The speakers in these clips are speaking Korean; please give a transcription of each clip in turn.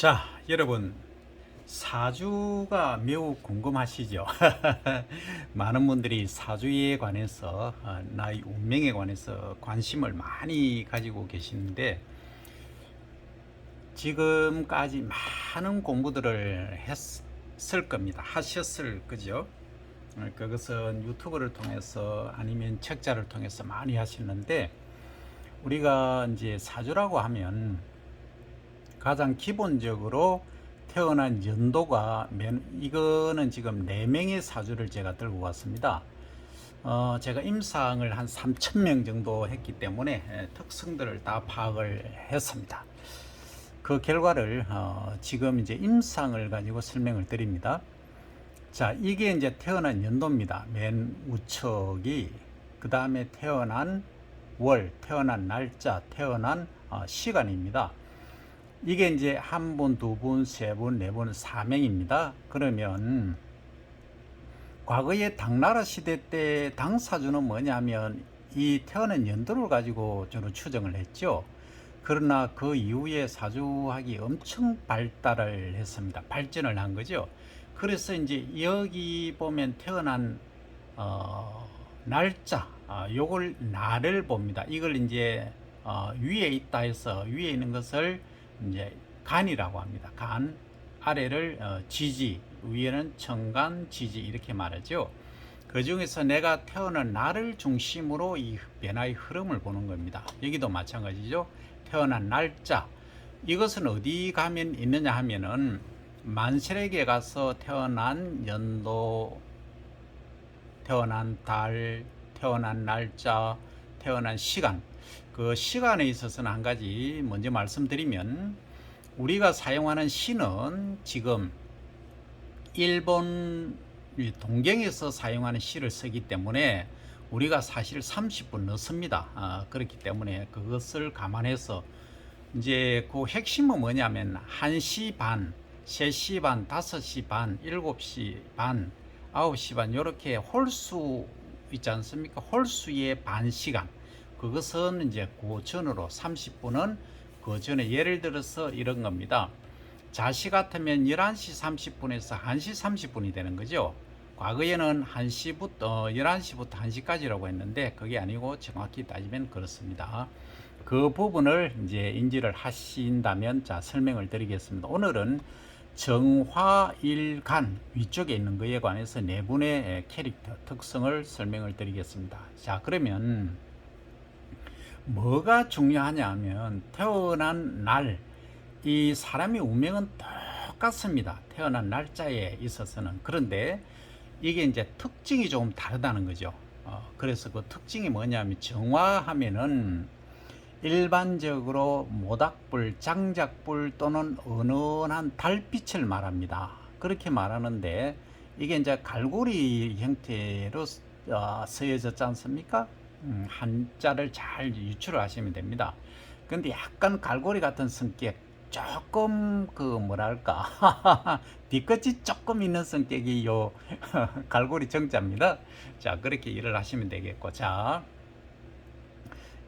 자, 여러분, 사주가 매우 궁금하시죠? 많은 분들이 사주에 관해서, 나의 운명에 관해서 관심을 많이 가지고 계시는데, 지금까지 많은 공부들을 했을 겁니다. 하셨을 거죠? 그것은 유튜브를 통해서 아니면 책자를 통해서 많이 하시는데, 우리가 이제 사주라고 하면 가장 기본적으로 태어난 연도가 이거는 지금 4명의 사주를 제가 들고 왔습니다. 제가 임상을 한 3,000명 정도 했기 때문에 특성들을 다 파악을 했습니다. 그 결과를 지금 이제 임상을 가지고 설명을 드립니다. 자, 이게 이제 태어난 연도입니다. 맨 우측이, 그 다음에 태어난 월, 태어난 날짜, 태어난 시간입니다. 이게 이제 한 분, 두 분, 세 분, 네 분, 4명입니다. 그러면 과거의 당나라 시대 때 당사주는 뭐냐면 이 태어난 연도를 가지고 저는 추정을 했죠. 그러나 그 이후에 사주학이 엄청 발달을 했습니다. 발전을 한 거죠. 그래서 이제 여기 보면 태어난 날짜, 요걸 날을 봅니다. 이걸 이제 위에 있다 해서 위에 있는 것을 이제 간이라고 합니다. 간, 아래를 지지, 위에는 천간, 지지 이렇게 말하죠. 그 중에서 내가 태어난 날을 중심으로 이 변화의 흐름을 보는 겁니다. 여기도 마찬가지죠. 태어난 날짜, 이것은 어디 가면 있느냐 하면은 만실에게 가서 태어난 연도, 태어난 달, 태어난 날짜, 태어난 시간, 그 시간에 있어서는 한 가지 먼저 말씀드리면, 우리가 사용하는 시는 지금 일본 동경에서 사용하는 시를 쓰기 때문에 우리가 사실 30분 넣습니다. 그렇기 때문에 그것을 감안해서 이제 그 핵심은 뭐냐면 1시 반, 3시 반, 5시 반, 7시 반, 9시 반, 이렇게 홀수 있지 않습니까? 홀수의 반 시간, 그것은 이제 그 전으로 30분은 그 전에 예를 들어서 이런 겁니다. 자시 같으면 11시 30분에서 1시 30분이 되는 거죠. 과거에는 11시부터 1시까지라고 했는데 그게 아니고 정확히 따지면 그렇습니다. 그 부분을 이제 인지를 하신다면 자, 설명을 드리겠습니다. 오늘은 정화일간 위쪽에 있는 것에 관해서 네 분의 캐릭터 특성을 설명을 드리겠습니다. 자, 그러면 뭐가 중요하냐 하면 태어난 날, 이 사람의 운명은 똑같습니다. 태어난 날짜에 있어서는. 그런데 이게 이제 특징이 조금 다르다는 거죠. 그래서 그 특징이 뭐냐면 정화하면은 일반적으로 모닥불, 장작불 또는 은은한 달빛을 말합니다. 그렇게 말하는데 이게 이제 갈고리 형태로 쓰여졌지 않습니까? 한자를 잘 유추를 하시면 됩니다. 근데 약간 갈고리 같은 성격, 조금 그 뭐랄까 뒤끝이 조금 있는 성격이 요 갈고리 정자입니다. 자, 그렇게 일을 하시면 되겠고, 자,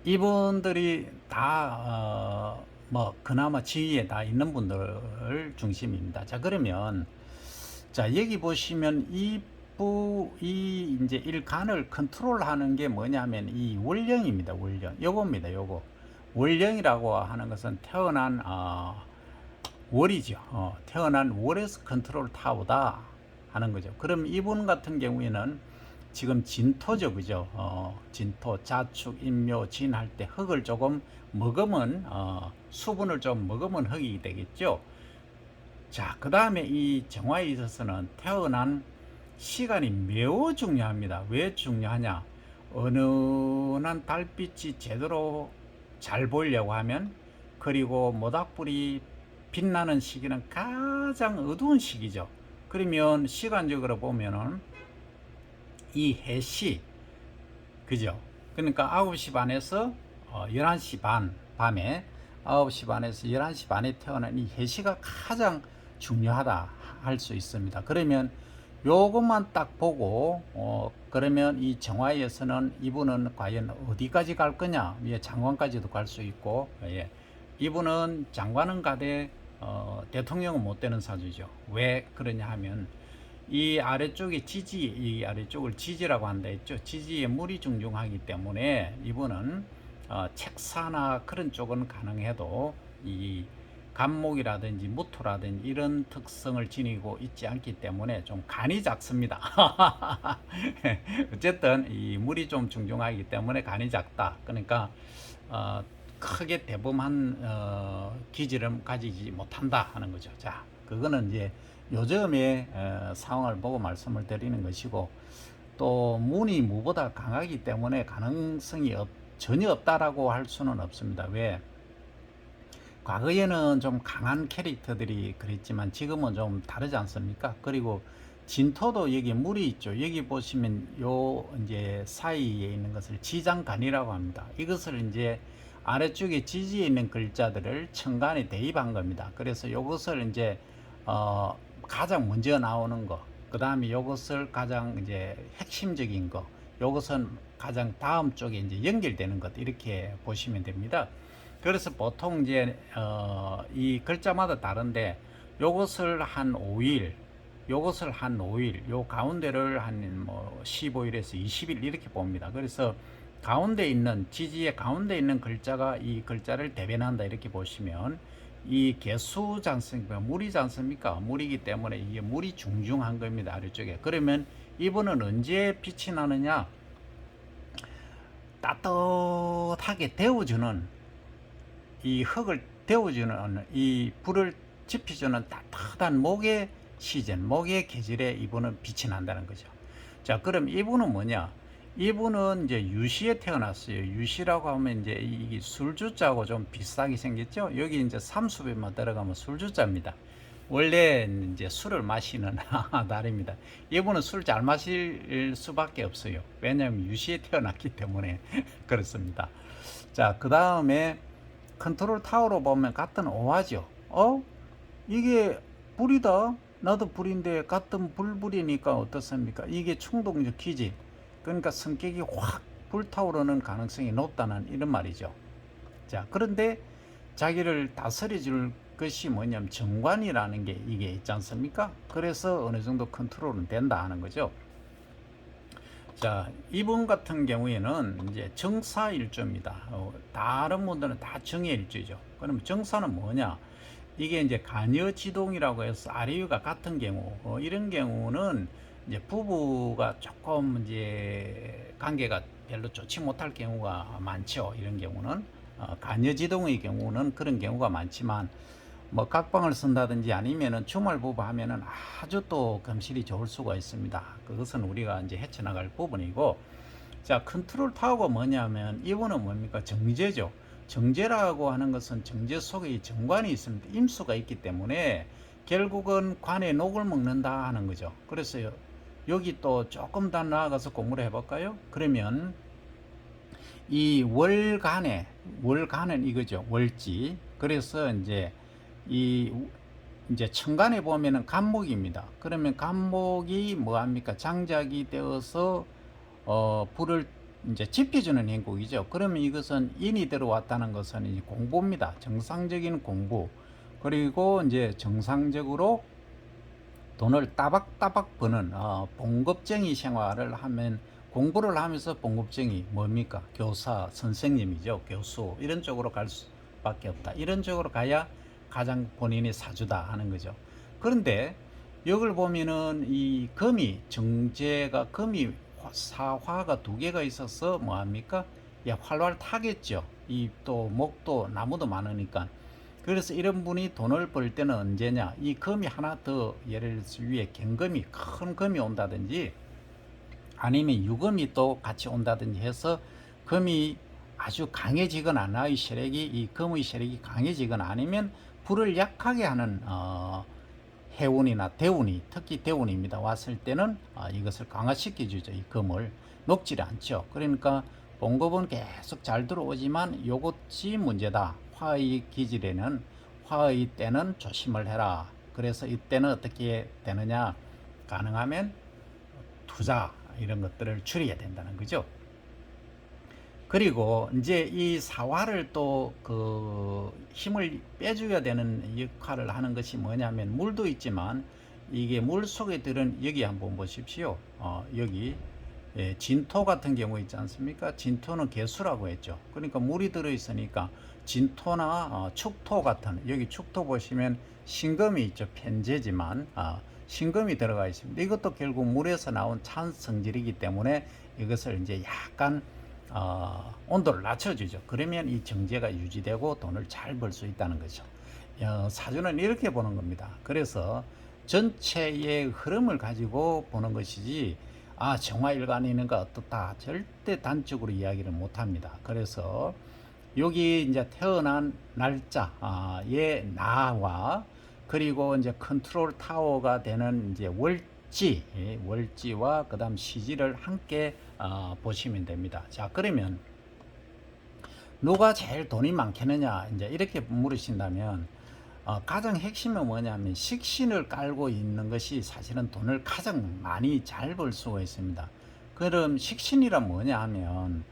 이분들이 다 뭐 그나마 지위에 다 있는 분들 중심입니다. 자, 그러면 자, 여기 보시면 이 이제 일간을 컨트롤하는 게 뭐냐면 이 월령입니다. 월령, 요겁니다. 요거 월령이라고 하는 것은 태어난 월이죠. 태어난 월에서 컨트롤 타워다 하는 거죠. 그럼 이분 같은 경우에는 지금 진토죠, 그죠? 진토, 자축, 인묘, 진할 때 흙을 조금 먹으면 수분을 좀 먹으면 흙이 되겠죠. 자, 그 다음에 이 정화에 있어서는 태어난 시간이 매우 중요합니다. 왜 중요하냐? 은은한 달빛이 제대로 잘 보이려고 하면, 그리고 모닥불이 빛나는 시기는 가장 어두운 시기죠. 그러면 시간적으로 보면은 이 해시, 그죠? 그러니까 9시 반에서 11시 반, 밤에 9시 반에서 11시 반에 태어난 이 해시가 가장 중요하다 할 수 있습니다. 그러면 요것만 딱 보고 그러면 이 정화에서는 이분은 과연 어디까지 갈 거냐? 예, 장관까지도 갈 수 있고, 예, 이분은 장관은 가되 대통령은 못 되는 사주죠. 왜 그러냐 하면 이 아래쪽에 지지, 이 아래쪽을 지지라고 한다 했죠. 지지에 물이 중중하기 때문에 이분은 책사나 그런 쪽은 가능해도 이 간목이라든지 무토라든지 이런 특성을 지니고 있지 않기 때문에 좀 간이 작습니다. 어쨌든 이 물이 좀 중중하기 때문에 간이 작다. 그러니까 크게 대범한 기질을 가지지 못한다 하는 거죠. 자, 그거는 이제 요즘의 상황을 보고 말씀을 드리는 것이고, 또 문이 무보다 강하기 때문에 가능성이 전혀 없다라고 할 수는 없습니다. 왜? 과거에는 좀 강한 캐릭터들이 그랬지만 지금은 좀 다르지 않습니까? 그리고 진토도 여기 물이 있죠. 여기 보시면 요 이제 사이에 있는 것을 지장간이라고 합니다. 이것을 이제 아래쪽에 지지에 있는 글자들을 천간에 대입한 겁니다. 그래서 이것을 이제 가장 먼저 나오는 거, 그 다음에 이것을 가장 이제 핵심적인 거, 이것은 가장 다음 쪽에 이제 연결되는 것, 이렇게 보시면 됩니다. 그래서 보통 이제 이 글자마다 다른데 요것을 한 5일, 요것을 한 5일, 요 가운데를 한 뭐 15일에서 20일 이렇게 봅니다. 그래서 가운데 있는 지지의 가운데 있는 글자가 이 글자를 대변한다 이렇게 보시면 이 개수지 않습니까? 물이지 않습니까? 물이기 때문에 이게 물이 중중한 겁니다. 아래쪽에. 그러면 이분은 언제 빛이 나느냐? 따뜻하게 데워주는 이 흙을 데워주는 이 불을 지피주는 따뜻한 목의 시즌, 목의 계절에 이분은 빛이 난다는 거죠. 자, 그럼 이분은 뭐냐? 이분은 이제 유시에 태어났어요. 유시라고 하면 이제 이 술주자하고 좀 비슷하게 생겼죠? 여기 이제 삼수배만 들어가면 술주자입니다. 원래 이제 술을 마시는 날입니다. 이분은 술 잘 마실 수밖에 없어요. 왜냐하면 유시에 태어났기 때문에 그렇습니다. 자, 그 다음에 컨트롤 타워로 보면 같은 오화죠. 이게 불이다. 나도 불인데 같은 불이니까 어떻습니까? 이게 충동적 기질. 그러니까 성격이 확 불타오르는 가능성이 높다는 이런 말이죠. 자, 그런데 자기를 다스려 줄 것이 뭐냐면 정관이라는 게 이게 있지 않습니까? 그래서 어느 정도 컨트롤은 된다 하는 거죠. 자, 이분 같은 경우에는 이제 정사일주입니다. 다른 분들은 다 정해일주죠. 그럼 정사는 뭐냐? 이게 이제 간여지동이라고 해서 아래위가 같은 경우, 이런 경우는 이제 부부가 조금 이제 관계가 별로 좋지 못할 경우가 많죠. 이런 경우는 간여지동의 경우는 그런 경우가 많지만 뭐 각방을 쓴다든지 아니면은 주말 부부 하면은 아주 또 금실이 좋을 수가 있습니다. 그것은 우리가 이제 헤쳐나갈 부분이고, 자, 컨트롤 타워가 뭐냐면 이거는 뭡니까? 정제죠. 정제라고 하는 것은 정제 속에 정관이 있습니다. 임수가 있기 때문에 결국은 관에 녹을 먹는다 하는 거죠. 그래서 여기 또 조금 더 나아가서 공부를 해볼까요? 그러면 이 월간은 이거죠. 월지. 그래서 이제 천간에 보면은 간목입니다. 그러면 간목이 뭐합니까? 장작이 되어서 불을 이제 지펴주는 행국이죠. 그러면 이것은 인이 들어왔다는 것은 이제 공부입니다. 정상적인 공부. 그리고 이제 정상적으로 돈을 따박따박 버는 봉급쟁이 생활을 하면, 공부를 하면서 봉급쟁이 뭡니까? 교사, 선생님이죠. 교수 이런 쪽으로 갈 수밖에 없다. 이런 쪽으로 가야 가장 본인이 사주다 하는 거죠. 그런데 여기를 보면은 이 금이 정제가 금이 사화가 두 개가 있어서 뭐합니까? 야, 활활 타겠죠. 이 또 목도 나무도 많으니까. 그래서 이런 분이 돈을 벌 때는 언제냐? 이 금이 하나 더, 예를 들어서 위에 갱금이, 큰 금이 온다든지 아니면 유금이 또 같이 온다든지 해서 금이 아주 강해지거나, 나의 세력이, 이 금의 세력이 강해지거나 아니면 불을 약하게 하는 해운이나 대운이, 특히 대운입니다. 왔을 때는 이것을 강화시켜 주죠. 이 금을 녹지 않죠. 그러니까 봉급은 계속 잘 들어오지만 이것이 문제다. 화의 기질에는, 화의 때는 조심을 해라. 그래서 이때는 어떻게 되느냐? 가능하면 투자 이런 것들을 줄여야 된다는 거죠. 그리고 이제 이 사화를 또 그 힘을 빼줘야 되는 역할을 하는 것이 뭐냐면, 물도 있지만 이게 물 속에 들은, 여기 한번 보십시오. 여기 진토 같은 경우 있지 않습니까? 진토는 개수라고 했죠. 그러니까 물이 들어 있으니까 진토나 축토 같은, 여기 축토 보시면 신금이 있죠. 편재지만 신금이 들어가 있습니다. 이것도 결국 물에서 나온 찬 성질이기 때문에 이것을 이제 약간 온도를 낮춰주죠. 그러면 이 정제가 유지되고 돈을 잘 벌 수 있다는 거죠. 사주는 이렇게 보는 겁니다. 그래서 전체의 흐름을 가지고 보는 것이지, 정화일관이는가 어떻다, 절대 단적으로 이야기를 못합니다. 그래서 여기 이제 태어난 날짜의 나와, 그리고 이제 컨트롤 타워가 되는 이제 월지와 그다음 시지를 함께 보시면 됩니다. 자, 그러면 누가 제일 돈이 많겠느냐 이제 이렇게 물으신다면, 가장 핵심은 뭐냐면 식신을 깔고 있는 것이 사실은 돈을 가장 많이 잘 벌 수가 있습니다. 그럼 식신이란 뭐냐 하면,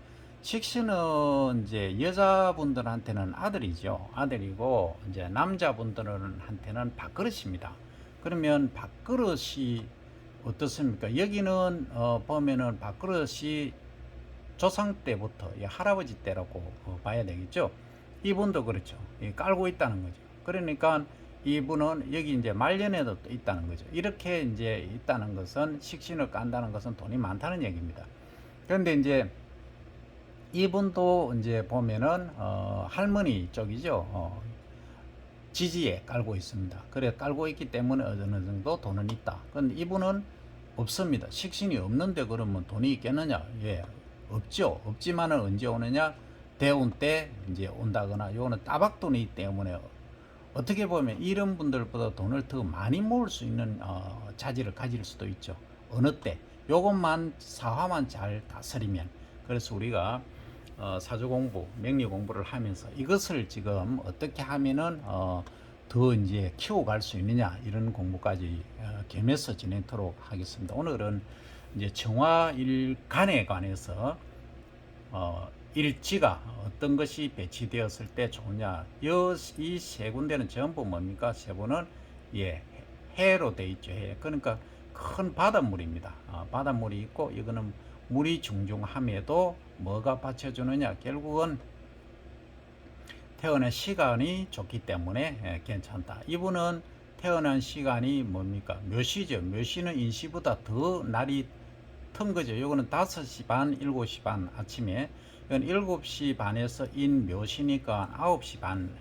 식신은 이제 여자분들한테는 아들이죠. 아들이고 이제 남자분들한테는 밥그릇입니다. 그러면 밥그릇이 어떻습니까? 여기는 보면은 밥그릇이 조상 때부터 할아버지 때라고 봐야 되겠죠. 이분도 그렇죠. 깔고 있다는 거죠. 그러니까 이분은 여기 이제 말년에도 또 있다는 거죠. 이렇게 이제 있다는 것은, 식신을 깐다는 것은 돈이 많다는 얘기입니다. 그런데 이제 이분도 이제 보면은 할머니 쪽이죠. 지지에 깔고 있습니다. 그래 깔고 있기 때문에 어느 정도 돈은 있다. 그런데 이분은 없습니다. 식신이 없는데 그러면 돈이 있겠느냐? 예, 없죠. 없지만은 언제 오느냐? 대운 때 이제 온다거나, 요거는 따박돈이기 때문에 어떻게 보면 이런 분들보다 돈을 더 많이 모을 수 있는 자질을 가질 수도 있죠. 어느 때 요것만, 사화만 잘 다스리면. 그래서 우리가 사주 공부, 명리 공부를 하면서 이것을 지금 어떻게 하면은 더 이제 키워갈 수 있느냐, 이런 공부까지 겸해서 진행토록 하겠습니다. 오늘은 이제 정화일간에 관해서 일지가 어떤 것이 배치되었을 때 좋으냐, 이 세 군데는 전부 뭡니까? 세 분은 해로 돼 있죠. 해. 그러니까 큰 바닷물입니다. 바닷물이 있고, 이거는 물이 중중함에도 뭐가 받쳐주느냐, 결국은 태어난 시간이 좋기 때문에 괜찮다. 이분은 태어난 시간이 뭡니까? 묘시죠. 묘시는 인시보다 더 날이 튼 거죠. 요거는 5시 반, 7시 반 아침에, 이건 7시 반에서 인 묘시니까 9시 반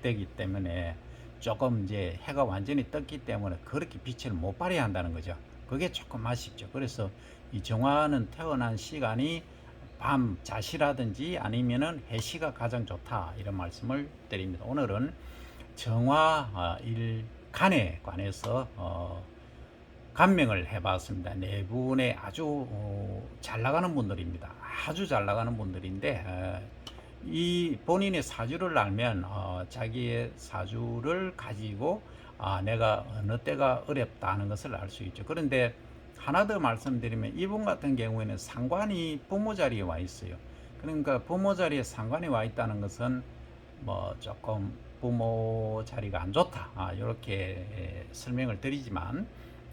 되기 때문에 조금 이제 해가 완전히 떴기 때문에 그렇게 빛을 못 발휘 한다는 거죠. 그게 조금 아쉽죠. 그래서 이 정화는 태어난 시간이 밤 자시라든지 아니면은 해시가 가장 좋다, 이런 말씀을 드립니다. 오늘은 정화 일간에 관해서 감명을 해봤습니다. 네 분의 아주 잘 나가는 분들입니다. 아주 잘 나가는 분들인데, 이 본인의 사주를 알면 자기의 사주를 가지고 내가 어느 때가 어렵다 하는 것을 알 수 있죠. 그런데 하나 더 말씀드리면, 이분 같은 경우에는 상관이 부모 자리에 와 있어요. 그러니까 부모 자리에 상관이 와 있다는 것은 뭐 조금 부모 자리가 안 좋다, 이렇게 설명을 드리지만,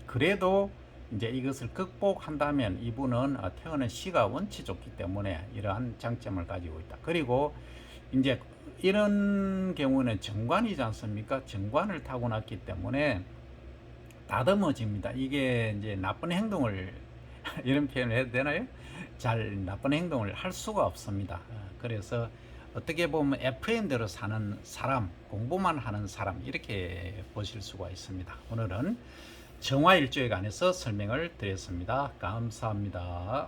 그래도 이제 이것을 극복한다면 이분은 태어난 시가 원치 좋기 때문에 이러한 장점을 가지고 있다. 그리고 이제 이런 경우는 정관이지 않습니까? 정관을 타고났기 때문에 다듬어집니다. 이게 이제 나쁜 행동을 이런 표현을 해도 되나요? 잘 나쁜 행동을 할 수가 없습니다. 그래서 어떻게 보면 FM대로 사는 사람, 공부만 하는 사람, 이렇게 보실 수가 있습니다. 오늘은 정화일주에 관해서 설명을 드렸습니다. 감사합니다.